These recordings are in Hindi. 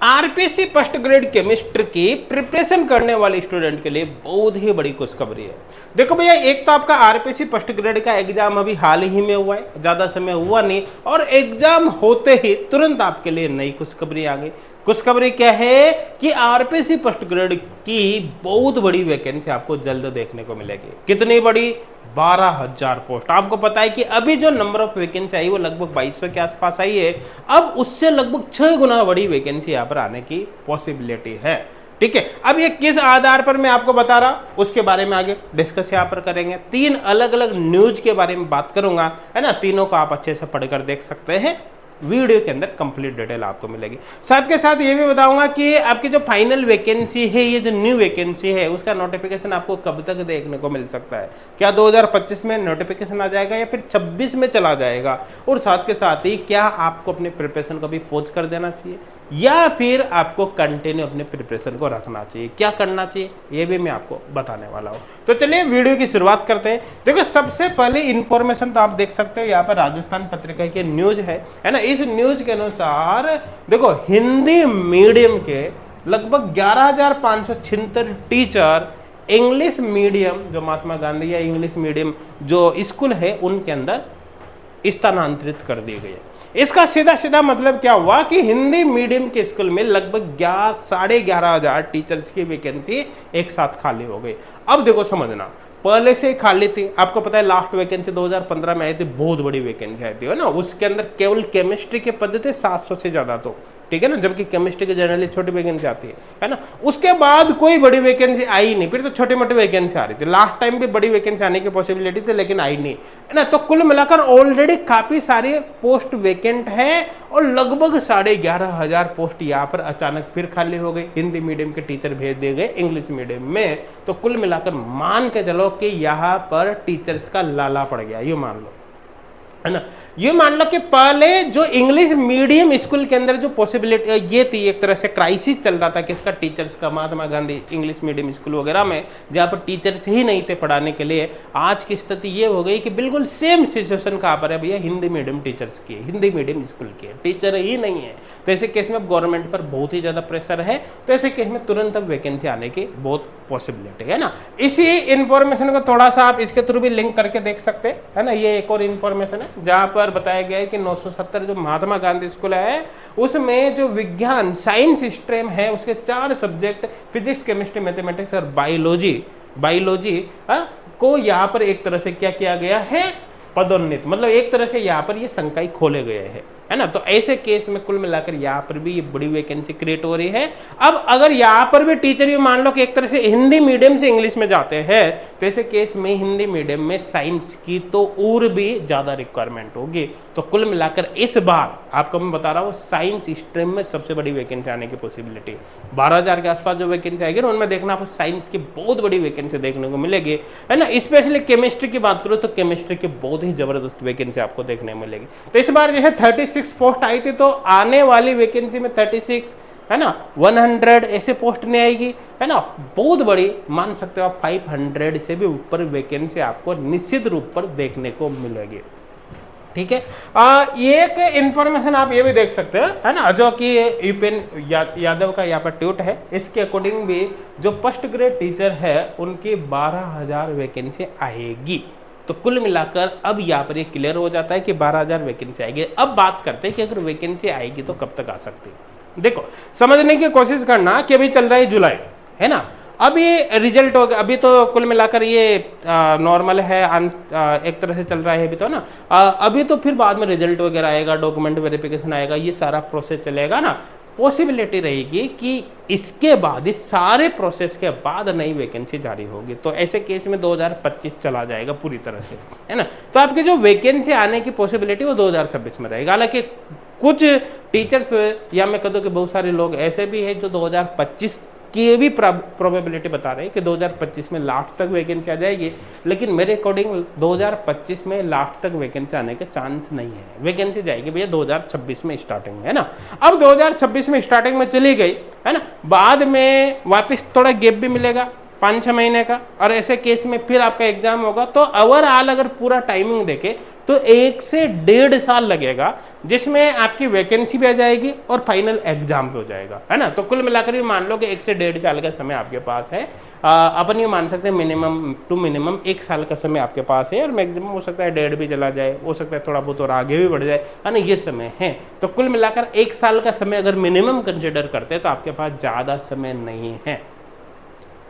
आरपीसी फर्स्ट ग्रेड केमिस्ट्री की प्रिपरेशन करने वाले स्टूडेंट के लिए बहुत ही बड़ी खुशखबरी है। देखो भैया, एक तो आपका आरपीसी फर्स्ट ग्रेड का एग्जाम अभी हाल ही में हुआ है, ज्यादा समय हुआ नहीं, और एग्जाम होते ही तुरंत आपके लिए नई खुशखबरी आ गई। खुशखबरी क्या है कि आरपीसी फर्स्ट ग्रेड की बहुत बड़ी वैकेंसी आपको जल्द देखने को मिलेगी। कितनी बड़ी? 12,000 पोस्ट। आपको पता है कि अभी जो नंबर ऑफ वैकेंसी आई वो लगभग 2200 के आसपास आई है। अब उससे लगभग 6 गुना बड़ी वैकेंसी यहाँ पर आने की पॉसिबिलिटी है। ठीक है, अब ये किस आधार पर मैं आपको बता रहा, उसके बारे में आगे डिस्कस यहाँ पर करेंगे। 3 अलग अलग न्यूज के बारे में बात करूंगा, है ना। तीनों को आप अच्छे से पढ़कर देख सकते हैं, वीडियो के अंदर कंप्लीट डिटेल आपको मिलेगी। साथ के साथ ये भी बताऊंगा कि आपकी जो फाइनल वैकेंसी है, ये जो न्यू वैकेंसी है, उसका नोटिफिकेशन आपको कब तक देखने को मिल सकता है। क्या 2025 में नोटिफिकेशन आ जाएगा या फिर 26 में चला जाएगा? और साथ के साथ ही क्या आपको अपने प्रिपरेशन को भी पॉज कर देना चाहिए या फिर आपको कंटिन्यू अपने प्रिपरेशन को रखना चाहिए? क्या करना चाहिए ये भी मैं आपको बताने वाला हूं। तो चलिए वीडियो की शुरुआत करते हैं। देखो, सबसे पहले इंफॉर्मेशन तो आप देख सकते हो, यहाँ पर राजस्थान पत्रिका की न्यूज है ना। इस न्यूज के अनुसार देखो, हिंदी मीडियम के लगभग 11,576 टीचर इंग्लिश मीडियम, जो महात्मा गांधी या इंग्लिश मीडियम जो स्कूल है उनके अंदर स्थानांतरित कर दिए गए। इसका सीधा सीधा मतलब क्या हुआ कि हिंदी मीडियम के स्कूल में लगभग 11,500 टीचर्स की वैकेंसी एक साथ खाली हो गई। अब देखो समझना, पहले से ही खाली थी। आपको पता है लास्ट वैकेंसी 2015 में आई थी, बहुत बड़ी वैकेंसी आई थी, है ना। उसके अंदर केवल केमिस्ट्री के पद थे 700 से ज्यादा, तो ठीक है ना, जबकि केमिस्ट्री की जनरली छोटी वैकेंसी आती है ना। उसके बाद कोई बड़ी वैकेंसी आई नहीं, फिर तो छोटी मोटी वैकेंसी आ रही थी। लास्ट टाइम भी बड़ी वैकेंसी आने की पॉसिबिलिटी थी, लेकिन आई नहीं, है ना। तो कुल मिलाकर ऑलरेडी काफी सारी पोस्ट वैकेंट है और लगभग 11,500 पोस्ट यहाँ पर अचानक फिर खाली हो गई। हिंदी मीडियम के टीचर भेज दिए गए इंग्लिश मीडियम में। तो कुल मिलाकर मान के चलो कि यहाँ पर टीचर्स का लाला पड़ गया, ये मान लो, है ना। ये मान लो कि पहले जो इंग्लिश मीडियम स्कूल के अंदर जो पॉसिबिलिटी ये थी, एक तरह से क्राइसिस चल रहा था किसका, टीचर्स का, Mahatma Gandhi English medium school वगैरह में, जहाँ पर टीचर्स ही नहीं थे पढ़ाने के लिए। आज की स्थिति ये हो गई कि बिल्कुल सेम सिचुएशन कहाँ पर है भैया, हिंदी मीडियम टीचर्स की, हिंदी मीडियम स्कूल की टीचर ही नहीं है। तो ऐसे केस में गवर्नमेंट पर बहुत ही ज्यादा प्रेशर है। तो ऐसे केस में तुरंत अब वैकेंसी आने की बहुत पॉसिबिलिटी है ना। इसी इंफॉर्मेशन को थोड़ा सा आप इसके थ्रू भी लिंक करके देख सकते हैं, है ना। ये एक और इंफॉर्मेशन है जहां पर बताया गया है कि 970 जो महात्मा गांधी स्कूल है उसमें जो विज्ञान साइंस स्ट्रीम है उसके 4 सब्जेक्ट फिजिक्स, केमिस्ट्री, मैथमेटिक्स और बायोलॉजी को यहाँ पर एक तरह से क्या किया गया है, पदोन्नत, मतलब एक तरह से यहाँ पर ये संकाय खोले गए हैं, है ना। तो ऐसे केस में कुल मिलाकर यहाँ पर भी ये बड़ी वैकेंसी क्रिएट हो रही है। अब अगर यहाँ पर भी टीचर ये मान लो कि एक तरह से हिंदी मीडियम से इंग्लिश में जाते हैं, तो ऐसे केस में हिंदी मीडियम में साइंस की तो और भी ज्यादा रिक्वायरमेंट होगी। तो कुल मिलाकर इस बार आपको मैं बता रहा हूँ साइंस स्ट्रीम में सबसे बड़ी वैकेंसी आने की पॉसिबिलिटी 12,000 के आसपास जो वैकेंसी आएगी ना, उनमें देखना आपको साइंस की बहुत बड़ी वैकेंसी देखने को मिलेगी, है ना। स्पेशली केमिस्ट्री की बात करो तो केमिस्ट्री की बहुत ही जबरदस्त वैकेंसी आपको देखने मिलेगी। तो इस बार जो है 36 पोस्ट आई थी, तो आने वाली वैकेंसी में 36, है ना, 100 ऐसे पोस्ट नहीं आएगी, है ना। बहुत बड़ी, मान सकते हो आप 500 से भी ऊपर वैकेंसी आपको निश्चित रूप पर देखने को मिलेगी। ठीक है, एक इंफॉर्मेशन आप ये भी देख सकते हैं, है ना, जो कि यूपेन यादव का यहाँ पर ट्वीट है। इसके अकॉर्डिंग भी जो फर्स्ट ग्रेड टीचर है उनकी 12,000 वैकेंसी आएगी। तो कुल मिलाकर अब यहाँ पर ये क्लियर हो जाता है कि 12,000 वैकेंसी आएगी। अब बात करते हैं कि अगर वैकेंसी आएगी तो कब तक आ सकती है। देखो, समझने की कोशिश करना कि अभी चल रहा है जुलाई, है ना। अब ये रिजल्ट हो गया, अभी तो कुल मिलाकर ये नॉर्मल है, एक तरह से चल रहा है अभी तो ना। अभी तो फिर बाद में रिजल्ट वगैरह आएगा, डॉक्यूमेंट वेरिफिकेशन आएगा, ये सारा प्रोसेस चलेगा ना। पॉसिबिलिटी रहेगी कि इसके बाद, इस सारे प्रोसेस के बाद नई वैकेंसी जारी होगी। तो ऐसे केस में 2025 चला जाएगा पूरी तरह से, है ना। तो आपकी जो वैकेंसी आने की पॉसिबिलिटी वो 2026 में रहेगा। हालांकि कुछ टीचर्स या मैं कहूँ कि बहुत सारे लोग ऐसे भी हैं जो 2025 की भी प्रोबेबिलिटी बता रहे हैं कि 2025 में लास्ट तक वैकेंसी आ जाएगी, लेकिन मेरे अकॉर्डिंग 2025 में लास्ट तक वैकेंसी आने के चांस नहीं है। वैकेंसी जाएगी भैया 2026 में स्टार्टिंग में, है ना। अब 2026 में स्टार्टिंग में चली गई, है ना, बाद में वापस थोड़ा गैप भी मिलेगा 5-6 महीने का, और ऐसे केस में फिर आपका एग्जाम होगा। तो ओवरऑल अगर पूरा टाइमिंग देखे तो 1 से 1.5 साल लगेगा, जिसमें आपकी वैकेंसी भी आ जाएगी और फाइनल एग्जाम भी हो जाएगा, है ना। तो कुल मिलाकर ये मान लो कि 1 से 1.5 साल का समय आपके पास है। अपन ये मान सकते हैं मिनिमम टू मिनिमम 1 साल का समय आपके पास है, और मैक्सिमम हो सकता है 1.5 भी चला जाए, हो सकता है थोड़ा बहुत और आगे भी बढ़ जाए, है ना, ये समय है। तो कुल मिलाकर 1 साल का समय अगर मिनिमम कंसिडर करते हैं तो आपके पास ज़्यादा समय नहीं है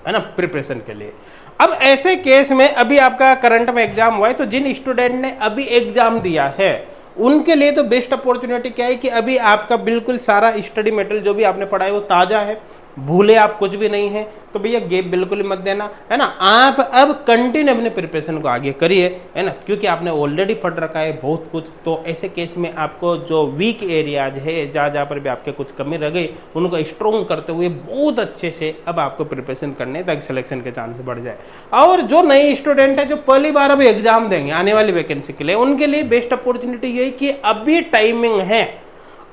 ना, प्रिपरेशन के लिए। अब ऐसे केस में अभी आपका करंट में एग्जाम हुआ है, तो जिन स्टूडेंट ने अभी एग्जाम दिया है उनके लिए तो बेस्ट अपॉर्चुनिटी क्या है कि अभी आपका बिल्कुल सारा स्टडी मटेरियल जो भी आपने पढ़ा है वो ताज़ा है, भूले आप कुछ भी नहीं है, तो भैया गैप बिल्कुल ही मत देना, है ना। आप अब कंटिन्यू अपने प्रिपरेशन को आगे करिए, है ना, क्योंकि आपने ऑलरेडी पढ़ रखा है बहुत कुछ। तो ऐसे केस में आपको जो वीक एरियाज है, जहाँ पर भी आपके कुछ कमी रह गई, उनको स्ट्रॉन्ग करते हुए बहुत अच्छे से अब आपको प्रिपरेशन करने ताकि सिलेक्शन के चांस बढ़ जाए। और जो नए स्टूडेंट है जो पहली बार अभी एग्जाम देंगे आने वाली वैकेंसी के लिए, उनके लिए बेस्ट अपॉर्चुनिटी यही कि अभी टाइमिंग है,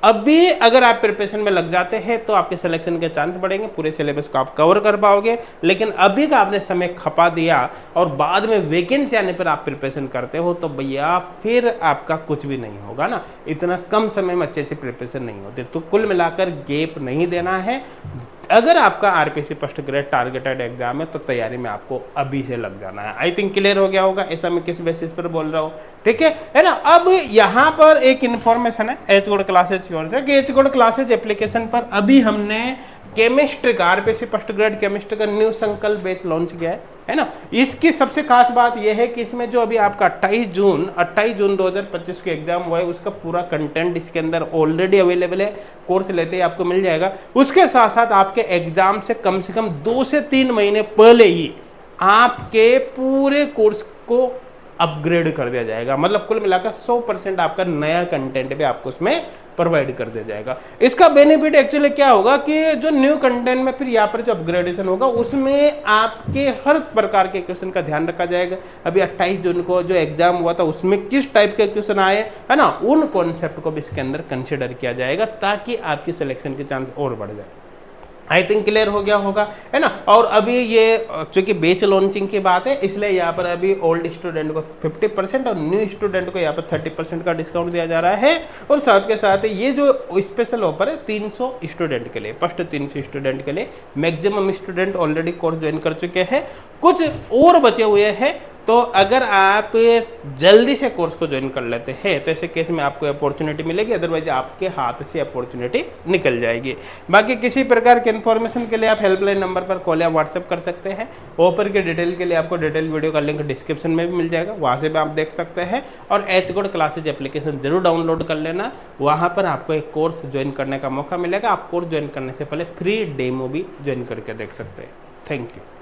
अभी अगर आप प्रिपरेशन में लग जाते हैं तो आपके सिलेक्शन के चांस बढ़ेंगे, पूरे सिलेबस को आप कवर कर पाओगे। लेकिन अभी का आपने समय खपा दिया और बाद में वैकेंसी आने पर आप प्रिपरेशन करते हो तो भैया फिर आपका कुछ भी नहीं होगा ना, इतना कम समय में अच्छे से प्रिपरेशन नहीं होते। तो कुल मिलाकर गैप नहीं देना है। अगर आपका RPC first grade targeted exam है तो तैयारी में आपको अभी से लग जाना है। आई थिंक क्लियर हो गया होगा, ऐसा मैं किस बेसिस पर बोल रहा हूँ, ठीक है ना। अब यहाँ पर एक इन्फॉर्मेशन है एच गुड क्लासेज की ओर से कि एच गुड क्लासेज एप्लीकेशन पर अभी हमने केमिस्ट्री का आरपीसी फर्स्ट ग्रेड केमिस्ट्री का न्यू संकल्प बैच लॉन्च किया है ना। इसकी सबसे खास बात यह है कि इसमें जो अभी आपका 28 जून 2025 के एग्जाम हुआ है उसका पूरा कंटेंट इसके अंदर ऑलरेडी अवेलेबल है, कोर्स लेते ही आपको मिल जाएगा। उसके साथ साथ आपके एग्जाम से कम 2 से 3 महीने पहले ही आपके पूरे कोर्स को अपग्रेड कर दिया जाएगा। मतलब कुल मिलाकर 100% आपका नया कंटेंट भी आपको उसमें प्रोवाइड कर दिया जाएगा। इसका बेनिफिट एक्चुअली क्या होगा कि जो न्यू कंटेंट में फिर यहाँ पर जो अपग्रेडेशन होगा उसमें आपके हर प्रकार के क्वेश्चन का ध्यान रखा जाएगा। अभी 28 जून को जो एग्जाम हुआ था उसमें किस टाइप के क्वेश्चन आए, है ना, उन कॉन्सेप्ट को भी इसके अंदर कंसिडर किया जाएगा ताकि आपकी सिलेक्शन के चांस और बढ़ जाए। आई थिंक क्लियर हो गया होगा, है ना। और अभी ये चूंकि बैच लॉन्चिंग की बात है इसलिए यहाँ पर अभी ओल्ड स्टूडेंट को 50% और न्यू स्टूडेंट को यहाँ पर 30% का डिस्काउंट दिया जा रहा है। और साथ के साथ ये जो स्पेशल ऑफर है 300 स्टूडेंट के लिए, फर्स्ट 300 स्टूडेंट के लिए, maximum student already course join कर चुके हैं, कुछ और बचे हुए हैं। तो अगर आप जल्दी से कोर्स को ज्वाइन कर लेते हैं तो ऐसे केस में आपको अपॉर्चुनिटी मिलेगी, अदरवाइज आपके हाथ से अपॉर्चुनिटी निकल जाएगी। बाकी किसी प्रकार के इन्फॉर्मेशन के लिए आप हेल्पलाइन नंबर पर कॉल या व्हाट्सएप कर सकते हैं। ऑफर के डिटेल के लिए आपको डिटेल वीडियो का लिंक डिस्क्रिप्शन में भी मिल जाएगा, वहाँ से भी आप देख सकते हैं। और एच गुड क्लासेज एप्लीकेशन जरूर डाउनलोड कर लेना, वहाँ पर आपको एक कोर्स ज्वाइन करने का मौका मिलेगा। आप कोर्स ज्वाइन करने से पहले फ्री डेमो भी ज्वाइन करके देख सकते हैं। Thank you.